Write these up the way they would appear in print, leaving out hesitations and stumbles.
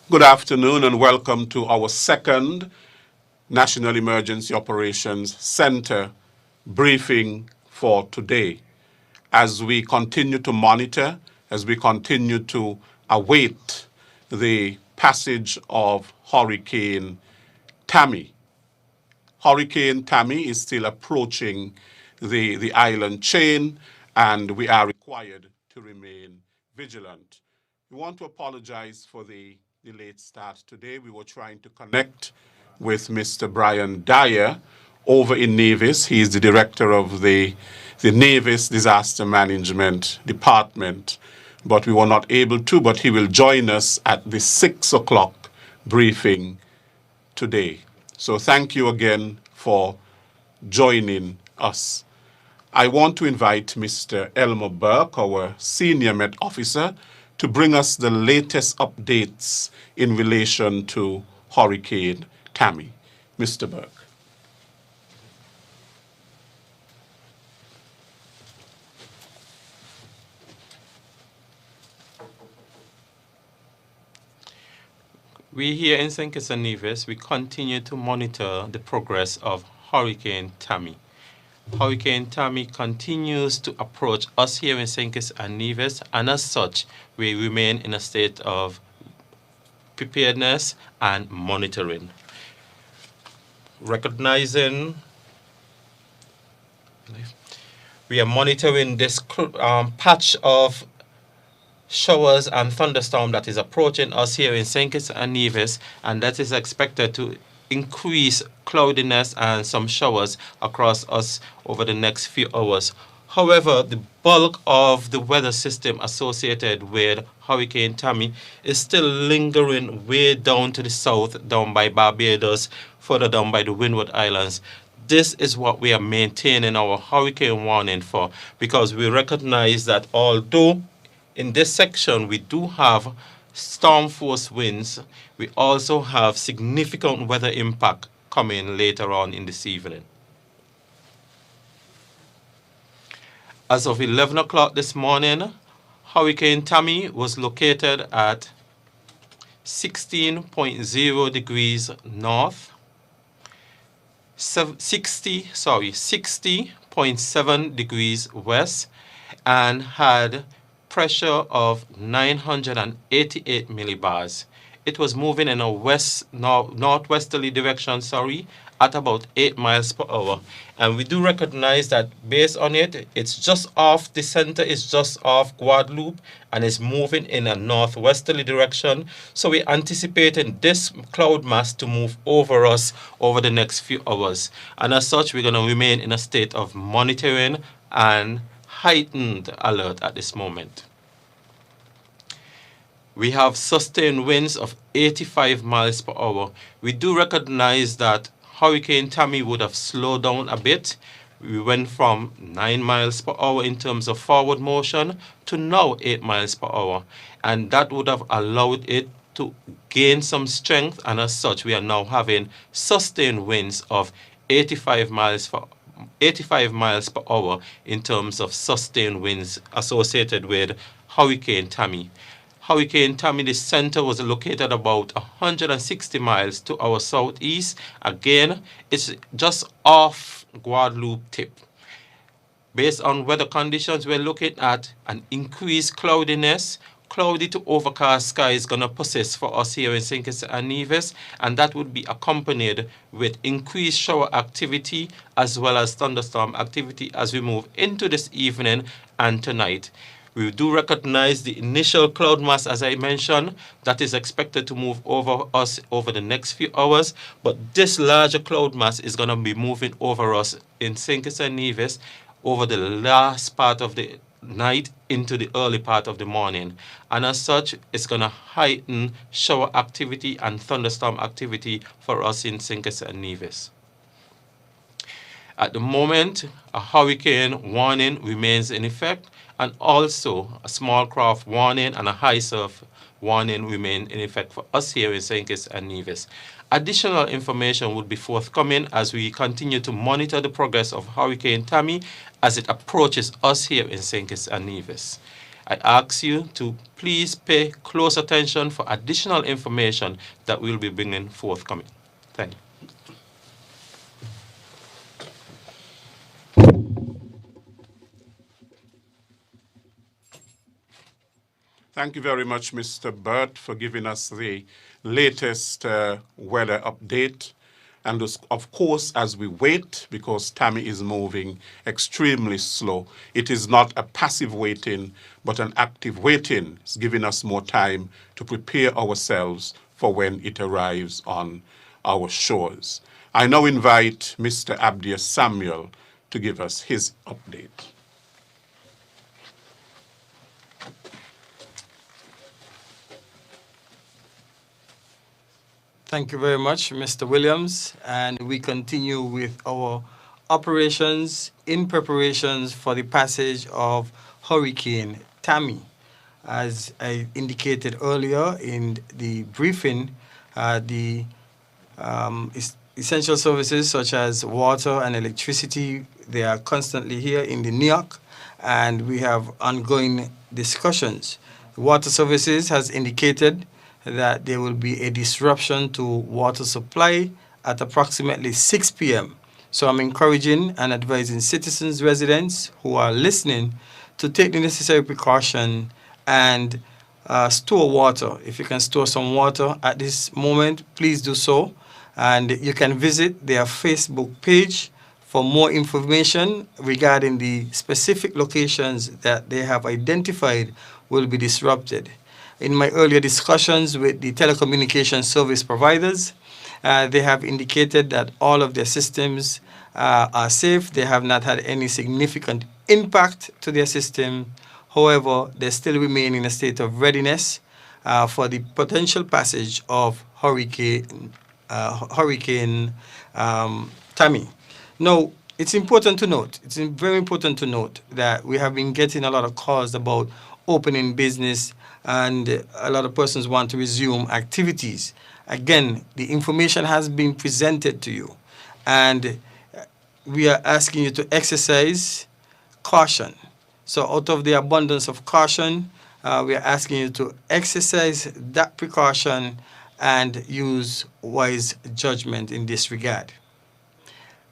Good afternoon and welcome to our second National Emergency Operations Center briefing for today. As we continue to monitor, as we continue to await the passage of Hurricane Tammy. Hurricane Tammy is still approaching the island chain, and we are required to remain vigilant. We want to apologize for the late start today. We were trying to connect with Mr. Brian Dyer over in Nevis. He is the director of the Nevis Disaster Management Department, but we were not able to, but he will join us at the 6 o'clock briefing today. So thank you again for joining us. I want to invite Mr. Elmer Burke, our Senior Met Officer, to bring us the latest updates in relation to Hurricane Tammy. Mr. Burke. We here in St. Kitts and Nevis, we continue to monitor the progress of Hurricane Tammy. Hurricane Tammy continues to approach us here in St. Kitts and Nevis, and as such, we remain in a state of preparedness and monitoring. Recognizing we are monitoring this patch of showers and thunderstorm that is approaching us here in St. Kitts and Nevis, and that is expected to increase cloudiness and some showers across us over the next few hours. However, the bulk of the weather system associated with Hurricane Tammy is still lingering way down to the south, down by Barbados, further down by the Windward Islands. This is what we are maintaining our hurricane warning for, because we recognize that although in this section we do have storm force winds, we also have significant weather impact coming later on in this evening. As of 11 o'clock this morning, Hurricane Tammy was located at 16.0 degrees north, 60.7 degrees west, and had pressure of 988 millibars. It was moving in a northwesterly direction, at about 8 miles per hour. And we do recognize that based on it, it's just off, the center is just off Guadeloupe and is moving in a northwesterly direction. So we're anticipating this cloud mass to move over us over the next few hours. And as such, we're going to remain in a state of monitoring and heightened alert at this moment. We have sustained winds of 85 miles per hour. We do recognize that Hurricane Tammy would have slowed down a bit. We went from 9 miles per hour in terms of forward motion to now 8 miles per hour. And that would have allowed it to gain some strength, and as such, we are now having sustained winds of 85 miles per hour in terms of sustained winds associated with Hurricane Tammy. Hurricane Tammy, the center was located about 160 miles to our southeast. Again, it's just off Guadeloupe tip. Based on weather conditions, we're looking at an increased cloudiness. Cloudy to overcast sky is going to persist for us here in St. Kitts and Nevis, and that would be accompanied with increased shower activity as well as thunderstorm activity as we move into this evening and tonight. We do recognize the initial cloud mass, as I mentioned, that is expected to move over us over the next few hours, but this larger cloud mass is going to be moving over us in St. Kitts and Nevis over the last part of the night into the early part of the morning. And as such, it's going to heighten shower activity and thunderstorm activity for us in St. Kitts and Nevis. At the moment, a hurricane warning remains in effect, and also a small craft warning and a high surf warning remain in effect for us here in St. Kitts and Nevis. Additional information will be forthcoming as we continue to monitor the progress of Hurricane Tammy as it approaches us here in St. Kitts and Nevis. I ask you to please pay close attention for additional information that we'll be bringing forthcoming. Thank you. Thank you very much, Mr. Burt, for giving us the latest weather update. And of course, as we wait, because Tammy is moving extremely slow, it is not a passive waiting, but an active waiting. It's giving us more time to prepare ourselves for when it arrives on our shores. I now invite Mr. Abdias Samuel to give us his update. Thank you very much, Mr. Williams. And we continue with our operations in preparations for the passage of Hurricane Tammy. As I indicated earlier in the briefing, the essential services such as water and electricity, they are constantly here in the NEOC, and we have ongoing discussions. Water Services has indicated that there will be a disruption to water supply at approximately 6 p.m. So I'm encouraging and advising citizens, residents who are listening to take the necessary precaution and store water. If you can store some water at this moment, please do so. And you can visit their Facebook page for more information regarding the specific locations that they have identified will be disrupted. In my earlier discussions with the telecommunication service providers, they have indicated that all of their systems are safe. They have not had any significant impact to their system. However, they still remain in a state of readiness for the potential passage of Hurricane Tammy. Now, it's important to note, it's very important to note that we have been getting a lot of calls about opening business, and a lot of persons want to resume activities. Again, the information has been presented to you, and we are asking you to exercise caution. So out of the abundance of caution, we are asking you to exercise that precaution and use wise judgment in this regard.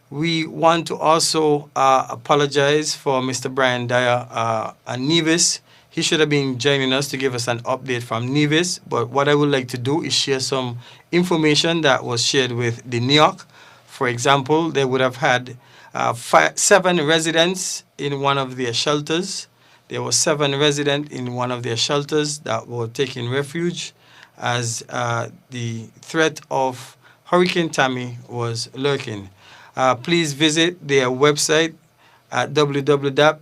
We want to also apologize for Mr. Brian Dyer and Nevis. He should have been joining us to give us an update from Nevis, but what I would like to do is share some information that was shared with the NEOC. For example, they would have had 7 residents in one of their shelters. There were 7 residents in one of their shelters that were taking refuge as the threat of Hurricane Tammy was lurking. Please visit their website at www.ndmd.com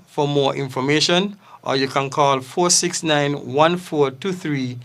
for more information, or you can call 469-1423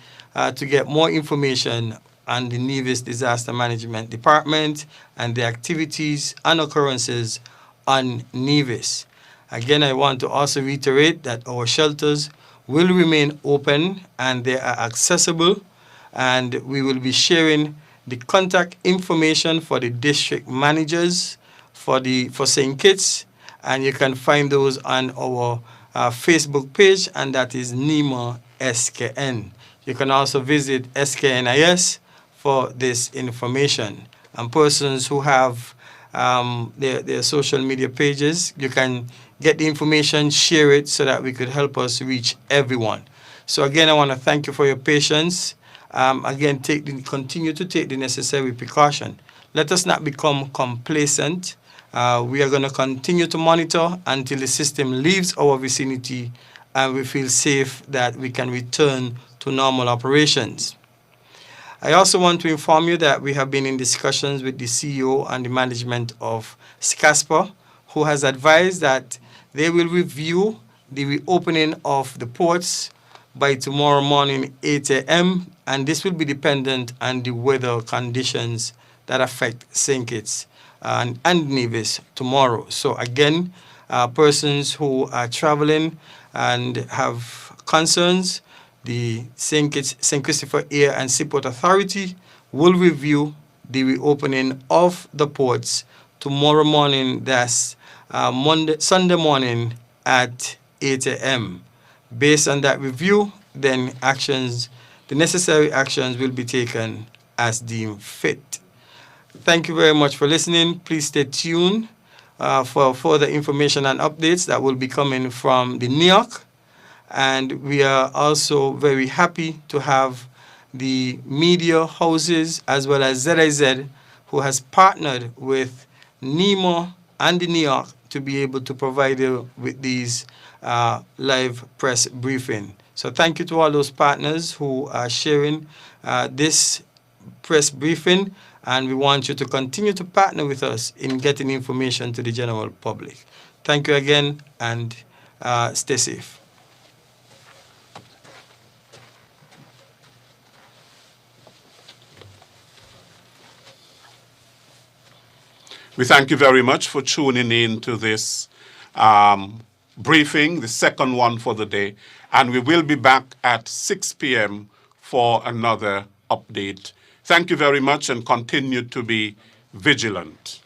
to get more information on the Nevis Disaster Management Department and the activities and occurrences on Nevis. Again, I want to also reiterate that our shelters will remain open and they are accessible, and we will be sharing the contact information for the district managers for St. Kitts, and you can find those on our Facebook page, and that is NEMA SKN. You can also visit SKNIS for this information. And persons who have their social media pages, you can get the information, share it so that we could help us reach everyone. So again, I want to thank you for your patience. Again, continue to take the necessary precaution. Let us not become complacent. We are going to continue to monitor until the system leaves our vicinity and we feel safe that we can return to normal operations. I also want to inform you that we have been in discussions with the CEO and the management of SCASPA, who has advised that they will review the reopening of the ports by tomorrow morning 8 a.m. and this will be dependent on the weather conditions that affect St. Kitts and Nevis tomorrow. So again, persons who are traveling and have concerns, the St. Christopher Air and Seaport Authority will review the reopening of the ports tomorrow morning, that's Sunday morning at 8 a.m. Based on that review, then the necessary actions will be taken as deemed fit. Thank you very much for listening. Please stay tuned for further information and updates that will be coming from the NEOC. And we are also very happy to have the media houses as well as ZIZ who has partnered with NEMO and the NEOC to be able to provide you with these live press briefing. So thank you to all those partners who are sharing this press briefing, and we want you to continue to partner with us in getting information to the general public. Thank you again, and stay safe. We thank you very much for tuning in to this briefing, the second one for the day. And we will be back at 6 p.m. for another update. Thank you very much and continue to be vigilant.